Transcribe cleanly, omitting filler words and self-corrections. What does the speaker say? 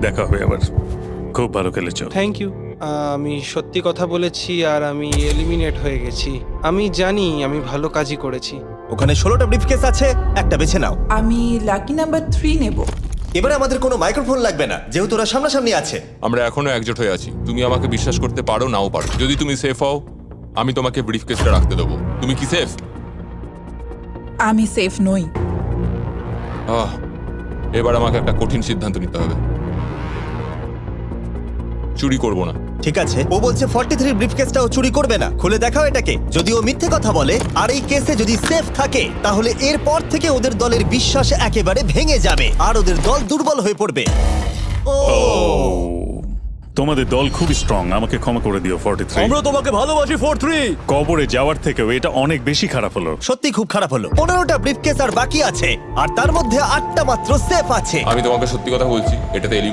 দেখা হবে আবার। খুব ভালো খেলেছো। Thank you. আমি সত্যি কথা বলেছি আর আমি এলিমিনেট হয়ে গেছি। আমি জানি আমি ভালো কাজই করেছি। ওখানে 16টা ব্রিফকেস আছে, একটা বেছে নাও। আমি লাকি নাম্বার 3 নেব। এবারে আমাদের কোনো মাইক্রোফোন লাগবে না, যেহেতু ওরা সামনাসামনি আছে। আমরা এখনো একজোট হয়ে আছি। তুমি আমাকে বিশ্বাস করতে পারো নাও পারো। যদি তুমি সেফ হও আমি তোমাকে ব্রিফকেসটা রাখতে দেবো। তুমি কি সেফ? আমি সেফ নই। এবার আমাকে একটা কঠিন সিদ্ধান্ত নিতে হবে। চুরি করব না। ঠিক আছে, ও বলছে 43 ব্রিফকেসটাও চুরি করবে না। খুলে দেখাও এটাকে। যদি ও মিথ্যে কথা বলে আর এই কেসে যদি সেফ থাকে, তাহলে এরপর থেকে ওদের দলের বিশ্বাস একেবারে ভেঙে যাবে আর ওদের দল দুর্বল হয়ে পড়বে। ও তোমাদের দল খুবই স্ট্রং, আমাকে ক্ষমা করে দিও 43। আমরা তোমাকে ভালোবাসি 43। কবরে যাওয়ার থেকেও এটা অনেক বেশি খারাপ হলো। সত্যি খুব খারাপ হলো। 15টা ব্রিফকেস আর বাকি আছে, আর তার মধ্যে 8টা মাত্র সেফ আছে। আমি তোমাকে সত্যি কথা বলছি, এটাতে